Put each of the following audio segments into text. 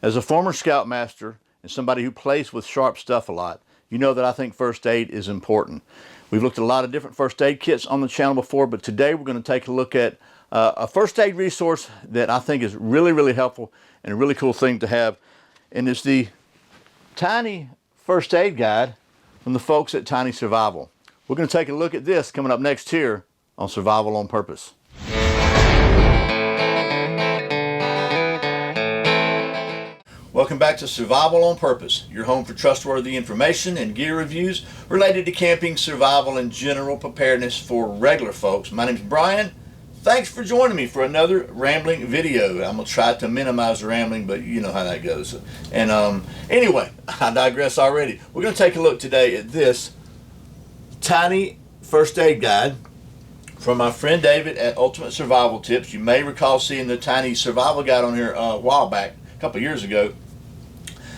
As a former Scoutmaster and somebody who plays with sharp stuff a lot, you know that I think first aid is important. We've looked at a lot of different first aid kits on the channel before, but today we're going to take a look at a first aid resource that I think is really helpful and a really cool thing to have. And it's the Tiny First Aid Guide from the folks at Tiny Survival. We're going to take a look at this coming up next here on Survival on Purpose. Welcome back to Survival on Purpose, your home for trustworthy information and gear reviews related to camping, survival, and general preparedness for regular folks. My name's Brian. Thanks for joining me for another rambling video. I'm going to try to minimize the rambling, but you know how that goes. And anyway, I digress already. We're going to take a look today at this Tiny First Aid Guide from my friend David at Ultimate Survival Tips. You may recall seeing the Tiny Survival Guide on here a while back, a couple years ago.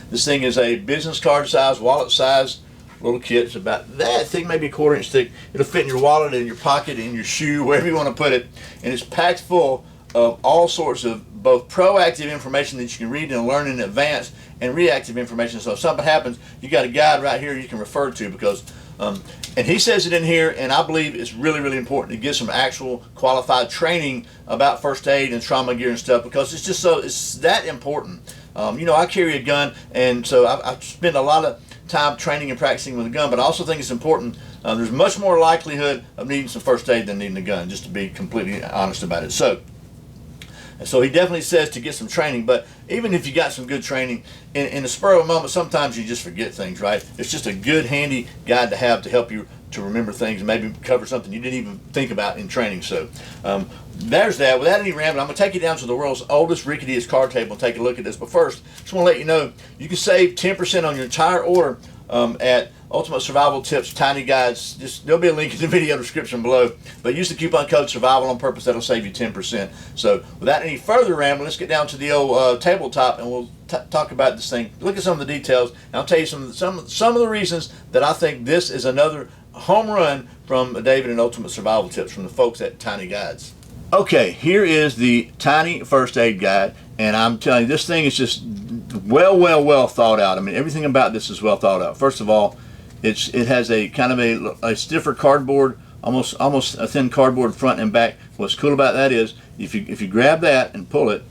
This thing is a business card size, wallet size little kit. It's about that thick, maybe a 1/4 inch thick. It'll fit in your wallet, in your pocket, in your shoe, wherever you want to put it. And it's packed full of all sorts of both proactive information that you can read and learn in advance, and reactive information. So if something happens, you got a guide right here you can refer to, because and he says it in here, and I believe it's really important to get some actual qualified training about first aid and trauma gear and stuff, because it's just it's that important. You know, I carry a gun, and so I've spent a lot of time training and practicing with a gun, but I also think it's important. There's much more likelihood of needing some first aid than needing a gun, just to be completely honest about it. So he definitely says to get some training, but even if you got some good training, in the spur of a moment, sometimes you just forget things, right? It's just a good, handy guide to have to help you to remember things and maybe cover something you didn't even think about in training. So there's that. Without any rambling, I'm going to take you down to the world's oldest, ricketiest card table and take a look at this. But first, just want to let you know, you can save 10% on your entire order at Ultimate Survival Tips Tiny Guides. There'll be a link in the video description below, but use the coupon code Survival on Purpose. That'll save you 10%. So without any further rambling, let's get down to the old tabletop, and we'll talk about this thing. Look at some of the details, and I'll tell you some of the reasons that I think this is another home run from David and Ultimate Survival Tips from the folks at Tiny Guides. Okay, here is the Tiny First Aid Guide, and I'm telling you, this thing is just well thought out. I mean, everything about this is well thought out. First of all, it has a kind of a stiffer cardboard, almost a thin cardboard front and back. What's cool about that is if you grab that and pull it,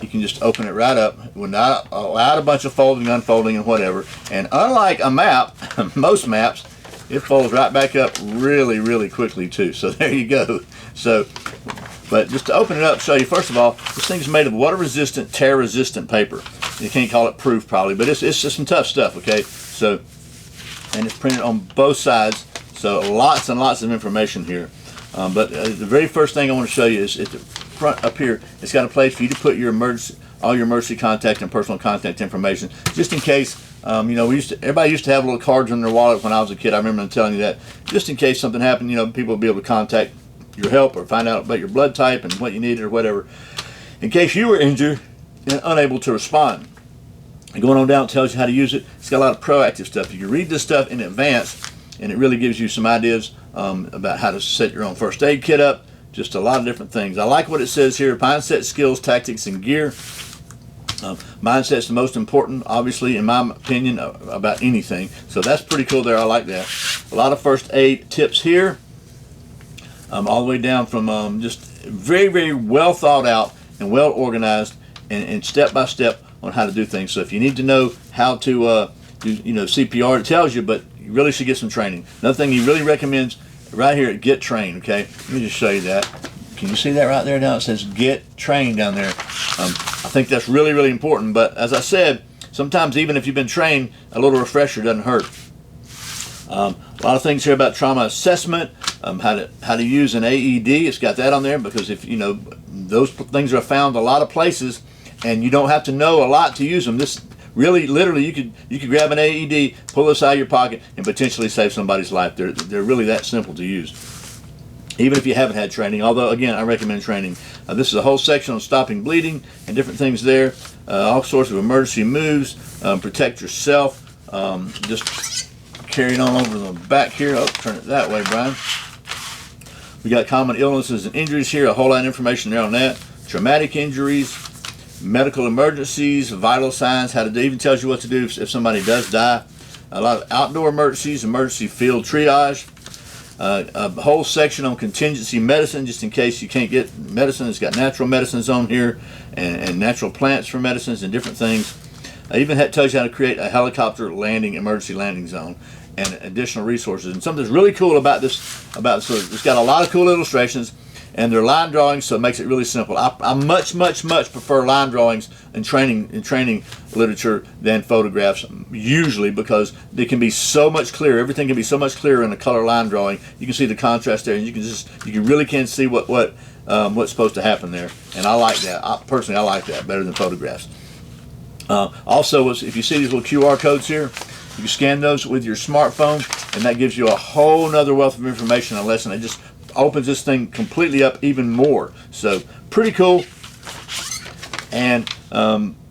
you can just open it right up without a bunch of folding, unfolding, and whatever. And unlike a map, most maps, it folds right back up really quickly too. So there you go. So, but just to open it up, show you, first of all, this thing's made of water-resistant, tear-resistant paper. You can't call it proof probably, but it's just some tough stuff, okay? So, and it's printed on both sides, so lots and lots of information here. But the very first thing I want to show you is at the front up here, it's got a place for you to put your all your emergency contact and personal contact information, just in case. You know, everybody used to have little cards in their wallet when I was a kid. I remember them telling you that, just in case something happened, you know, people would be able to contact your help or find out about your blood type and what you needed or whatever, in case you were injured and unable to respond. And going on down, it tells you how to use it. It's got a lot of proactive stuff. You can read this stuff in advance, and it really gives you some ideas about how to set your own first aid kit up. Just a lot of different things. I like what it says here: mindset, skills, tactics, and gear. Mindset's the most important, obviously, in my opinion, about anything. So that's pretty cool there. I like that. A lot of first aid tips here, all the way down from just very well thought out and well organized, and step by step on how to do things. So if you need to know how to do, you know, CPR, it tells you, but you really should get some training. Another thing he really recommends right here, get trained. Okay, let me just show you that. Can you see that right there now? It says get trained down there. I think that's really important, but as I said, sometimes even if you've been trained, a little refresher doesn't hurt. A lot of things here about trauma assessment, how to use an AED. It's got that on there, because if you know, those things are found a lot of places, and you don't have to know a lot to use them. This really, literally, you could grab an AED, pull this out of your pocket, and potentially save somebody's life. They're really that simple to use, even if you haven't had training. Although, again, I recommend training. This is a whole section on stopping bleeding and different things there. All sorts of emergency moves, protect yourself. Just carrying on over the back here. Oh, turn it that way, Brian. We got common illnesses and injuries here. A whole lot of information there on that. Traumatic injuries. medical emergencies, vital signs, how to do, even tells you what to do if somebody does die. A lot of outdoor emergencies, emergency field triage, a whole section on contingency medicine, just in case you can't get medicine. It's got natural medicines on here and natural plants for medicines and different things. Even tells you how to create a helicopter emergency landing zone, and additional resources. And something that's really cool about this, so it's got a lot of cool illustrations, and they're line drawings, so it makes it really simple. I much prefer line drawings in training literature than photographs, usually, because they can be so much clearer. Everything can be so much clearer in a color line drawing. You can see the contrast there, and you really can see what's supposed to happen there. And I like that. Personally, I like that better than photographs. Also, if you see these little QR codes here, you can scan those with your smartphone, and that gives you a whole nother wealth of information on a lesson. It just opens this thing completely up even more. So pretty cool. And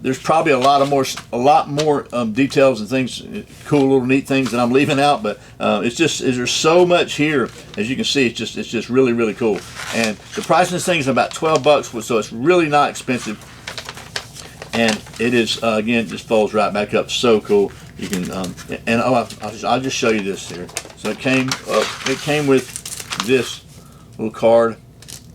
there's probably a lot more details and things, cool little neat things that I'm leaving out. But there's so much here. As you can see, it's just really cool. And the price of this thing is about $12, so it's really not expensive. And it is again, just folds right back up. So cool. You can I'll just show you this here. So it came with this little card,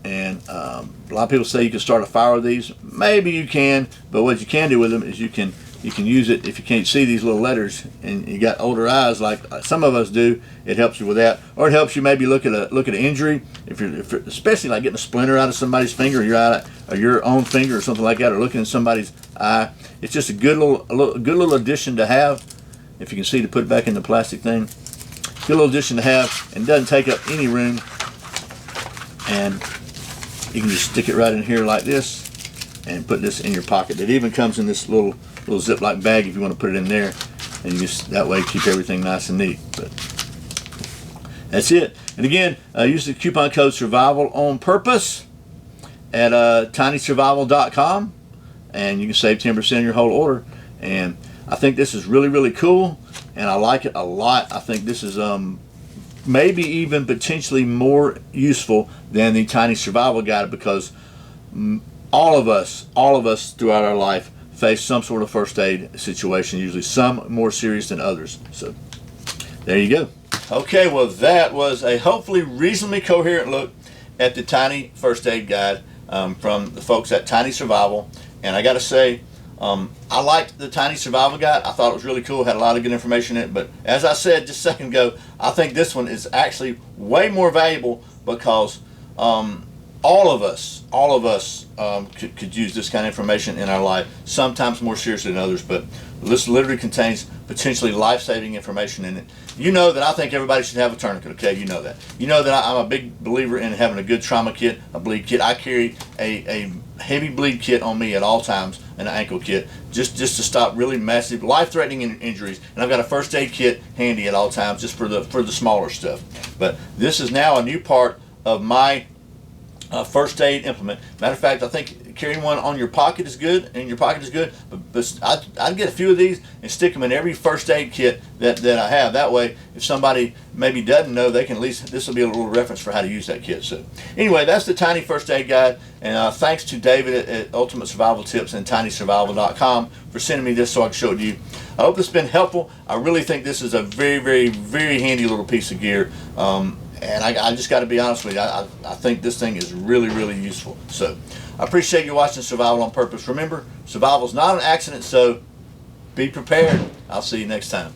and a lot of people say you can start a fire with these. Maybe you can, but what you can do with them is you can use it if you can't see these little letters and you got older eyes like some of us do. It helps you with that, or it helps you maybe look at an injury, if you're especially like getting a splinter out of somebody's finger, or your own finger or something like that, or looking at somebody's eye. It's just a good little addition to have. If you can see, to put it back in the plastic thing, good little addition to have, and doesn't take up any room. And you can just stick it right in here like this, and put this in your pocket. It even comes in this little Ziploc bag if you want to put it in there, and you just that way keep everything nice and neat. But that's it. And again, use the coupon code SURVIVALONPURPOSE at tinysurvival.com, and you can save 10% of your whole order. And I think this is really cool, and I like it a lot. I think this is maybe even potentially more useful than the Tiny Survival Guide, because all of us throughout our life face some sort of first aid situation, usually some more serious than others. So there you go. Okay, well, that was a hopefully reasonably coherent look at the Tiny First Aid Guide from the folks at Tiny Survival. And I gotta say, I liked the Tiny Survival Guide. I thought it was really cool, had a lot of good information in it. But as I said just a second ago, I think this one is actually way more valuable, because all of us could use this kind of information in our life, sometimes more seriously than others. But this literally contains potentially life-saving information in it. You know that I think everybody should have a tourniquet, okay? You know that. You know that I'm a big believer in having a good trauma kit, a bleed kit. I carry a heavy bleed kit on me at all times, an ankle kit, just to stop really massive, life-threatening injuries. And I've got a first aid kit handy at all times, just for the smaller stuff. But this is now a new part of my first aid implement. Matter of fact, I think carrying one on your pocket is good, but I'd get a few of these and stick them in every first aid kit that I have. That way, if somebody maybe doesn't know, they can at least, this will be a little reference for how to use that kit. So anyway, that's the Tiny First Aid Guide, and thanks to David at Ultimate Survival Tips and tinysurvival.com for sending me this so I can show it to you. I hope it's been helpful. I really think this is a very handy little piece of gear. And I just got to be honest with you, I think this thing is really useful. So I appreciate you watching Survival on Purpose. Remember, survival is not an accident, so be prepared. I'll see you next time.